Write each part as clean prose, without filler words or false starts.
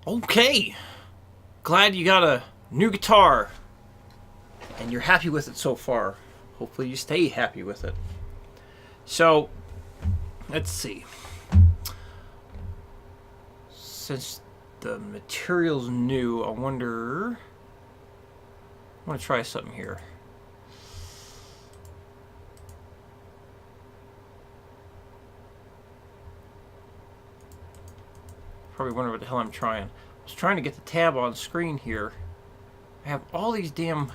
Okay, glad you got a new guitar and you're happy with it so far. Hopefully you stay happy with it. So, let's see. Since the material's new, I want to try something here. Probably wonder what the hell I'm trying. I was trying to get the tab on screen here. I have all these damn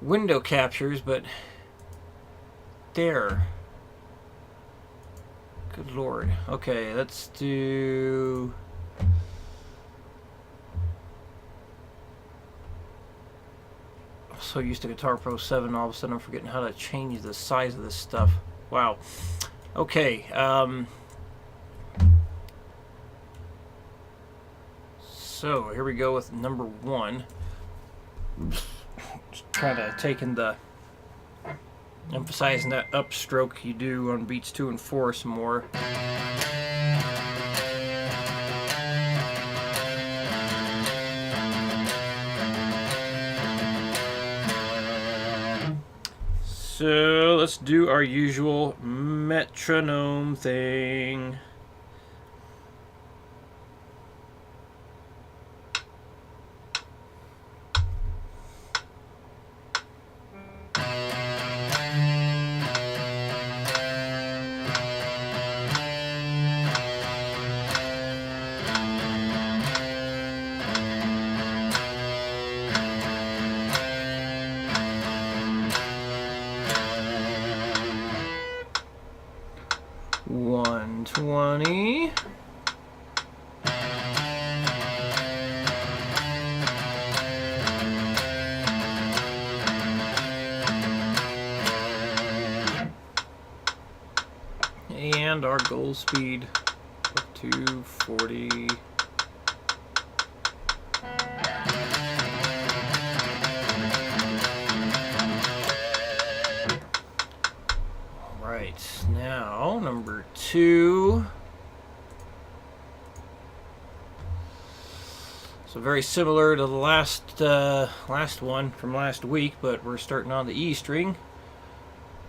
window captures, but there. Good lord. Okay, let's do... I'm so used to Guitar Pro 7, all of a sudden I'm forgetting how to change the size of this stuff. Wow. Okay, so here we go with number 1. Just trying to take in the... emphasizing that upstroke you do on beats 2 and 4 some more. So let's do our usual metronome thing. $120. And our goal speed of 240. Alright, now number 2. So very similar to the last one from last week, but we're starting on the E string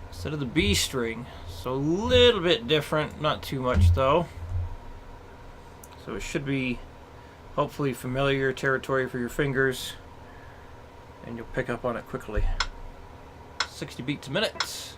instead of the B string. So a little bit different, not too much though. So it should be hopefully familiar territory for your fingers, and you'll pick up on it quickly. 60 beats a minute.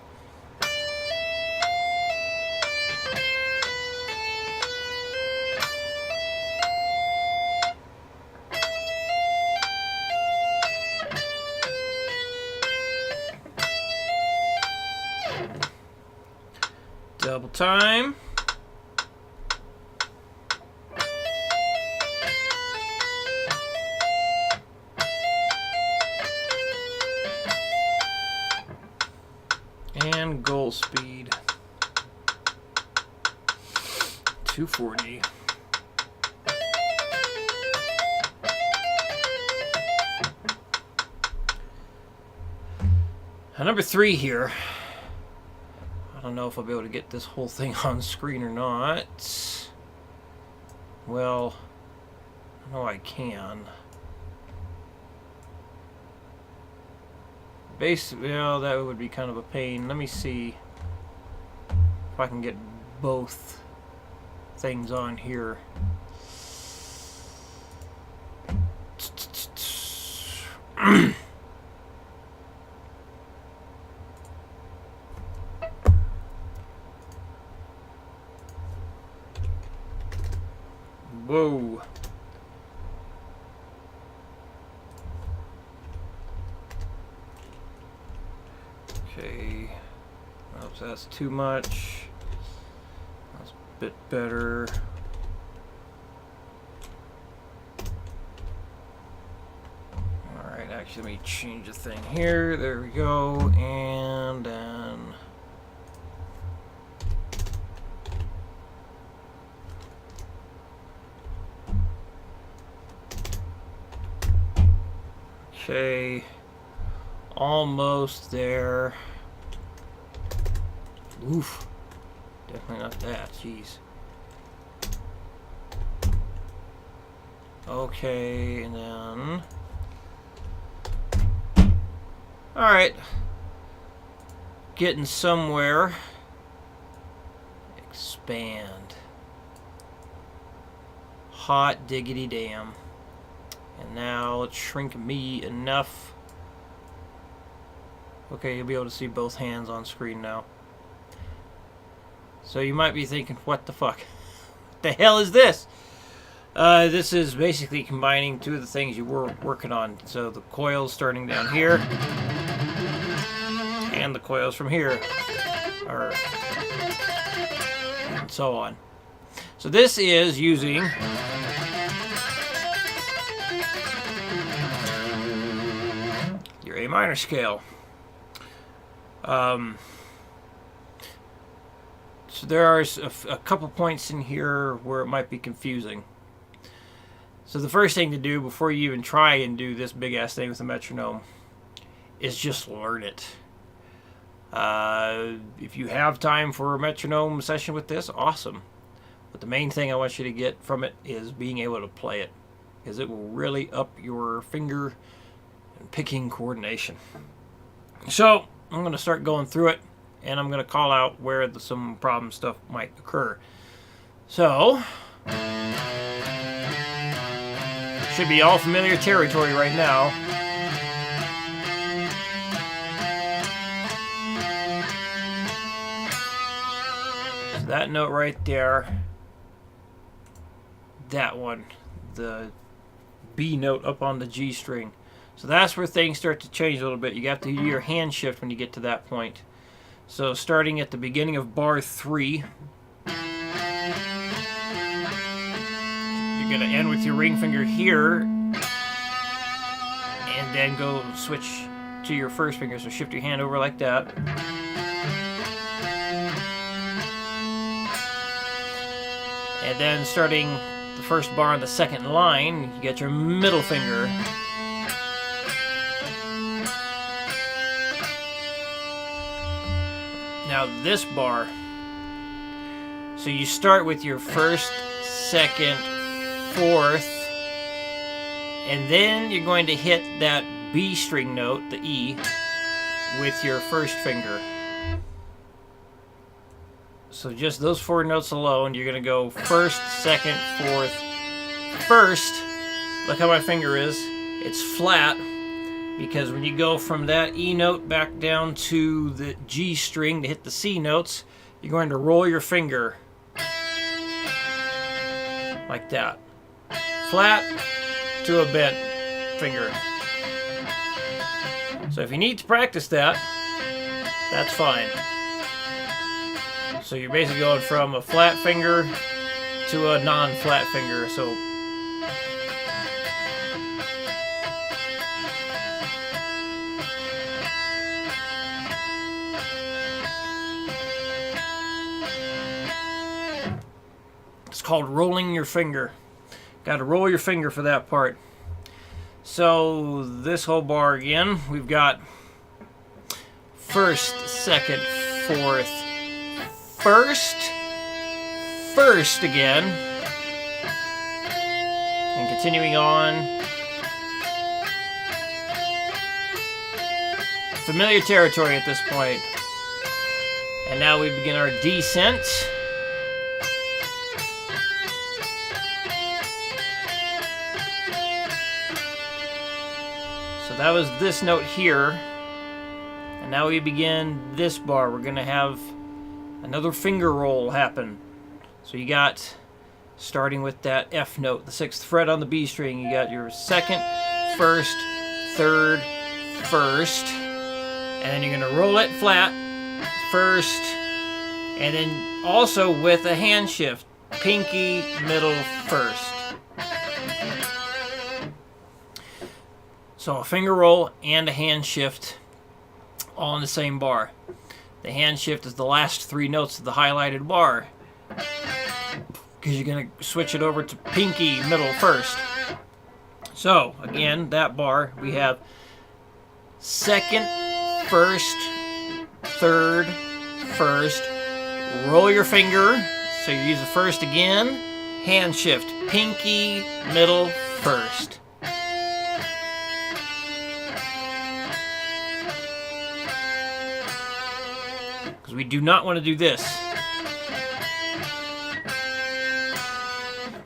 Double time. And goal speed 240. Number 3 here. I don't know if I'll be able to get this whole thing on screen or not. Well, I know I can. Basically, well, that would be kind of a pain. Let me see if I can get both things on here. Whoa. Okay. Oops, that's too much. That's a bit better. Alright, actually let me change the thing here. There we go. And then... Okay, almost there. Oof, definitely not that, jeez. Okay, and then... Alright. Getting somewhere. Expand. Hot diggity damn. And now let's shrink me enough. Okay, you'll be able to see both hands on screen now. So you might be thinking, what the fuck? What the hell is this? This is basically combining two of the things you were working on. So the coils starting down here, and the coils from here, and so on. So this is using your A minor scale. So there are a couple points in here where it might be confusing. So the first thing to do before you even try and do this big ass thing with a metronome is just learn it. If you have time for a metronome session with this, awesome. But the main thing I want you to get from it is being able to play it, because it will really up your finger and picking coordination. So I'm going to start going through it, and I'm going to call out where some problem stuff might occur. So, should be all familiar territory right now. So that note right there, that one, the B note up on the G string. So that's where things start to change a little bit. You have to do your hand shift when you get to that point. So starting at the beginning of bar 3, you're going to end with your ring finger here, and then go switch to your first finger. So shift your hand over like that. And then starting the first bar on the second line, you get your middle finger. Now this bar, so you start with your first, second, fourth, and then you're going to hit that B string note, the E, with your first finger. So just those 4 notes alone, you're going to go first, second, fourth, first. Look how my finger is. It's flat. Because when you go from that E note back down to the G string to hit the C notes, you're going to roll your finger like that. Flat to a bent finger. So if you need to practice that, that's fine. So you're basically going from a flat finger to a non-flat finger. So it's called rolling your finger. Got to roll your finger for that part. So this whole bar again, we've got first, second, fourth, first, first again, and continuing on. Familiar territory at this point. And now we begin our descent. So that was this note here. And now we begin this bar. We're going to have another finger roll happen. So you got, starting with that F note, the 6th fret on the B string, you got your second, first, third, first, and then you're going to roll it flat, first, and then also with a hand shift, pinky, middle, first. So a finger roll and a hand shift all in the same bar. The hand shift is the last 3 notes of the highlighted bar, because you're going to switch it over to pinky, middle, first. So again, that bar, we have second, first, third, first, roll your finger, so you use the first again, hand shift. Pinky, middle, first. Because we do not want to do this.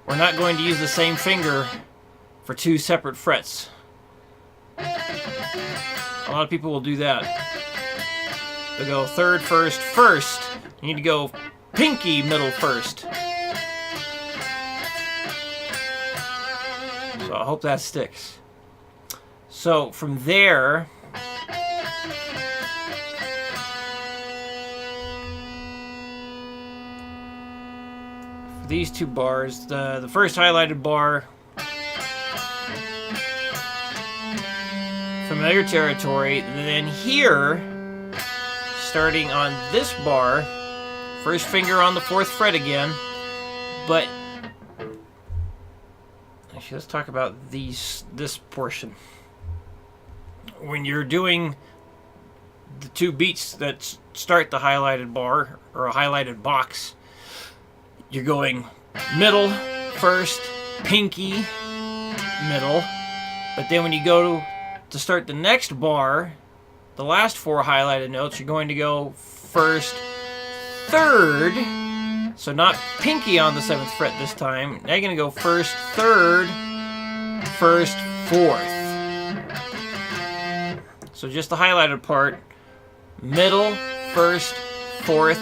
We're not going to use the same finger for 2 separate frets. A lot of people will do that. They'll go third, first, first. You need to go pinky, middle, first. So I hope that sticks. So from there, for these 2 bars, the first highlighted bar, familiar territory, and then here, starting on this bar, first finger on the 4th fret again, but actually let's talk about this portion. When you're doing the 2 beats that start the highlighted bar, or a highlighted box, you're going middle, first, pinky, middle, but then when you go to start the next bar, the last 4 highlighted notes, you're going to go first, third, so not pinky on the 7th fret this time. Now you're going to go first, third, first, 4th. So just the highlighted part, middle, first, 4th,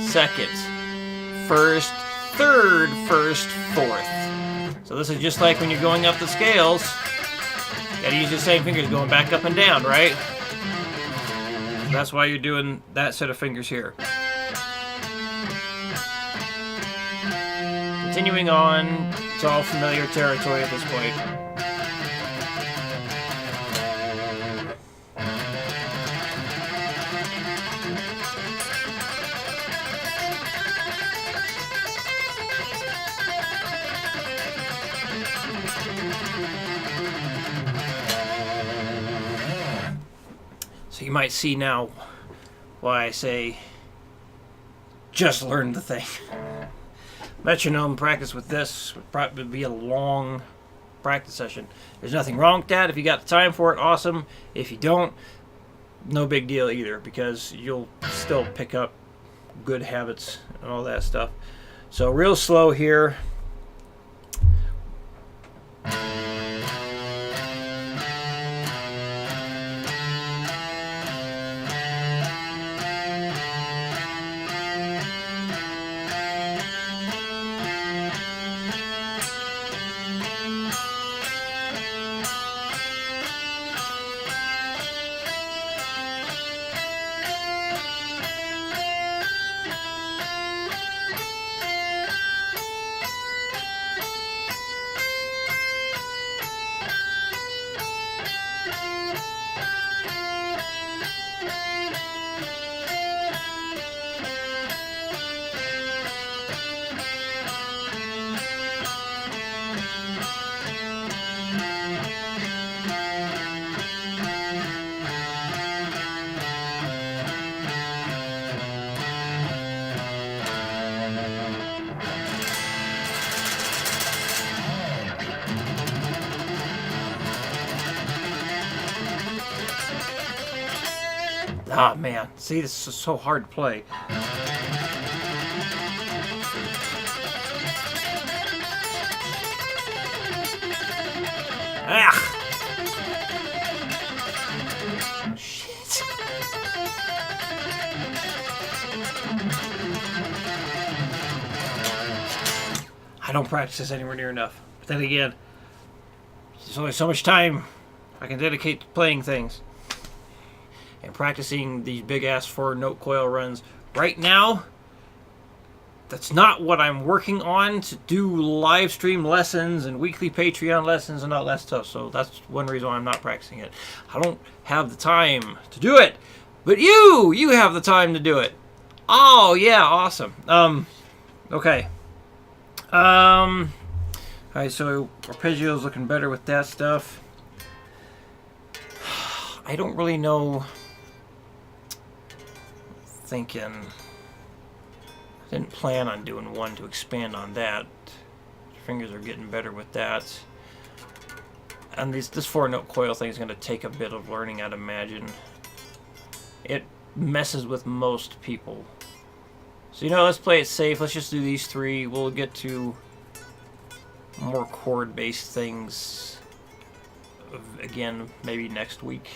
2nd, first, third, first, 4th. So this is just like when you're going up the scales. You gotta use the same fingers going back up and down, right? That's why you're doing that set of fingers here. Continuing on, it's all familiar territory at this point. So you might see now why I say just learn the thing. Metronome practice with this would probably be a long practice session. There's nothing wrong with that. If you got the time for it, awesome. If you don't, no big deal either, because you'll still pick up good habits and all that stuff. So real slow here. Ah, man. See, this is so hard to play. Ah! Shit. I don't practice this anywhere near enough. But then again, there's only so much time I can dedicate to playing things and practicing these big-ass 4-note coil runs. Right now, that's not what I'm working on to do live stream lessons and weekly Patreon lessons and all that stuff. So that's one reason why I'm not practicing it. I don't have the time to do it. But you have the time to do it. Oh, yeah, awesome. Okay. Alright, so arpeggio's looking better with that stuff. I don't really know. Thinking, I didn't plan on doing one to expand on that. fingers are getting better with that. And this 4-note coil thing is going to take a bit of learning, I'd imagine. It messes with most people. So, let's play it safe. Let's just do these 3. We'll get to more chord-based things again, maybe next week.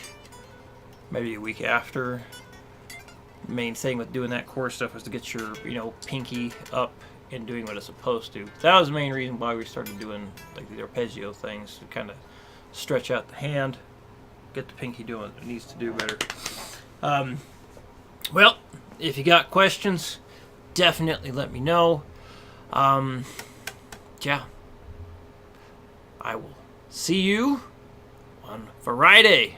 Maybe a week after. Main thing with doing that chord stuff was to get your, pinky up and doing what it's supposed to. That was the main reason why we started doing like the arpeggio things, to kind of stretch out the hand, get the pinky doing what it needs to do better. Well, if you got questions, definitely let me know. Yeah, I will see you on Friday.